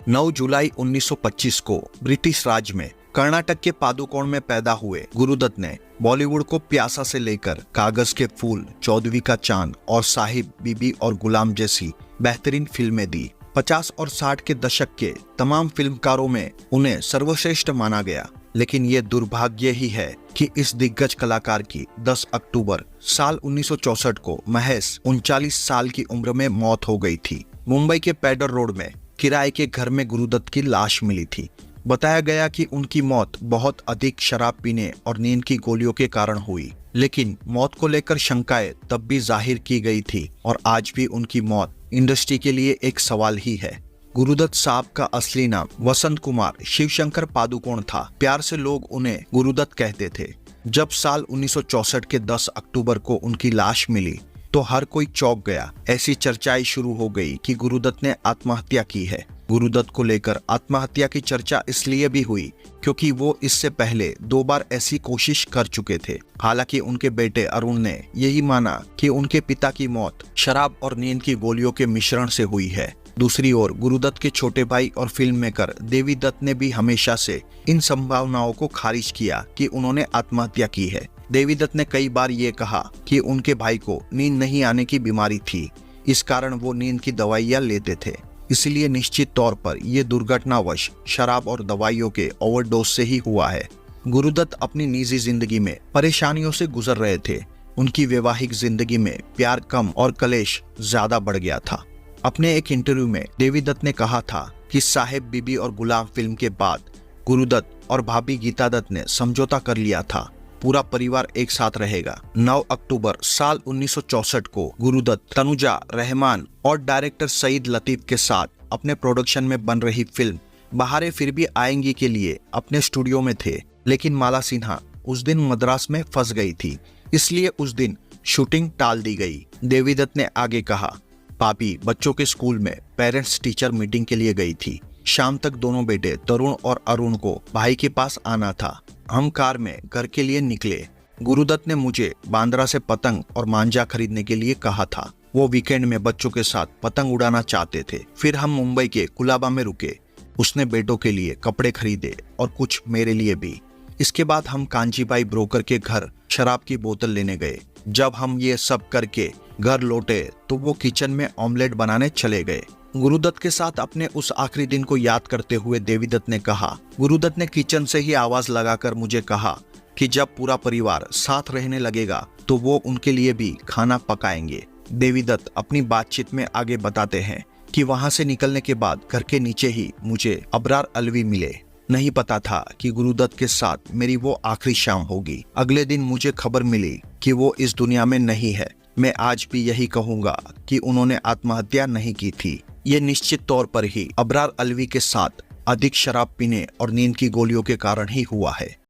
9 जुलाई 1925 को ब्रिटिश राज में कर्नाटक के पादुकोण में पैदा हुए गुरुदत्त ने बॉलीवुड को प्यासा से लेकर कागज के फूल, चौदहवीं का चांद और साहिब, बीबी और गुलाम जैसी बेहतरीन फिल्में दी। 50 और 60 के दशक के तमाम फिल्मकारों में उन्हें सर्वश्रेष्ठ माना गया। लेकिन ये दुर्भाग्य ही है कि इस दिग्गज कलाकार की 10 अक्टूबर साल 1964 को महज 39 साल की उम्र में मौत हो गई थी। मुंबई के पैडर रोड में किराए के घर में गुरुदत्त की लाश मिली थी। बताया गया कि उनकी मौत बहुत अधिक शराब पीने और नींद की गोलियों के कारण हुई। लेकिन मौत को लेकर शंकाएं तब भी जाहिर की गई थी और आज भी उनकी मौत इंडस्ट्री के लिए एक सवाल ही है। गुरुदत्त साहब का असली नाम वसंत कुमार शिवशंकर पादुकोण था। प्यार से लोग उन्हें गुरुदत्त कहते थे। जब साल 1964 के 10 अक्टूबर को उनकी लाश मिली तो हर कोई चौंक गया। ऐसी चर्चाएं शुरू हो गई कि गुरुदत्त ने आत्महत्या की है। गुरुदत्त को लेकर आत्महत्या की चर्चा इसलिए भी हुई क्योंकि वो इससे पहले 2 बार ऐसी कोशिश कर चुके थे। हालांकि उनके बेटे अरुण ने यही माना कि उनके पिता की मौत शराब और नींद की गोलियों के मिश्रण से हुई है। दूसरी ओर गुरुदत्त के छोटे भाई और फिल्म मेकर देवी दत्त ने भी हमेशा से इन संभावनाओं को खारिज किया कि उन्होंने आत्महत्या की है। देवी दत्त ने कई बार ये कहा कि उनके भाई को नींद नहीं आने की बीमारी थी, इस कारण वो नींद की दवाइयां लेते थे। इसलिए निश्चित तौर पर यह दुर्घटनावश शराब और दवाइयों के ओवरडोज से ही हुआ है। गुरुदत्त अपनी निजी जिंदगी में परेशानियों से गुजर रहे थे। उनकी वैवाहिक जिंदगी में प्यार कम और कलेश ज्यादा बढ़ गया था। अपने एक इंटरव्यू में देवी दत्त ने कहा था कि साहिब, बीबी और गुलाम फिल्म के बाद गुरुदत्त और भाभी गीता दत्त ने समझौता कर लिया था, पूरा परिवार एक साथ रहेगा। 9 अक्टूबर साल 1964 को गुरुदत्त, तनुजा, रहमान और डायरेक्टर सईद लतीफ के साथ अपने प्रोडक्शन में बन रही फिल्म बहारें फिर भी आएंगी के लिए अपने स्टूडियो में थे। लेकिन माला सिन्हा उस दिन मद्रास में फंस गई थी, इसलिए उस दिन शूटिंग टाल दी गई। देवी दत्त ने आगे कहा, पापी बच्चों के स्कूल में पेरेंट्स टीचर मीटिंग के लिए गई थी। शाम तक दोनों बेटे तरुण और अरुण को भाई के पास आना था। हम कार में घर के लिए निकले। गुरुदत्त ने मुझे बांद्रा से पतंग और मांझा खरीदने के लिए कहा था। वो वीकेंड में बच्चों के साथ पतंग उड़ाना चाहते थे। फिर हम मुंबई के कुलाबा में रुके। उसने बेटों के लिए कपड़े खरीदे और कुछ मेरे लिए भी। इसके बाद हम कांजीबाई ब्रोकर के घर शराब की बोतल लेने गए। जब हम ये सब करके घर लौटे तो वो किचन में ऑमलेट बनाने चले गए। गुरुदत्त के साथ अपने उस आखिरी दिन को याद करते हुए देवी दत्त ने कहा, गुरुदत्त ने किचन से ही आवाज लगाकर मुझे कहा कि जब पूरा परिवार साथ रहने लगेगा तो वो उनके लिए भी खाना पकाएंगे। देवी दत्त अपनी बातचीत में आगे बताते हैं कि वहां से निकलने के बाद घर के नीचे ही मुझे अबरार अलवी मिले। नहीं पता था कि गुरुदत्त के साथ मेरी वो आखिरी शाम होगी। अगले दिन मुझे खबर मिली कि वो इस दुनिया में नहीं है। मैं आज भी यही कहूंगा कि उन्होंने आत्महत्या नहीं की थी। ये निश्चित तौर पर ही अबरार अलवी के साथ अधिक शराब पीने और नींद की गोलियों के कारण ही हुआ है।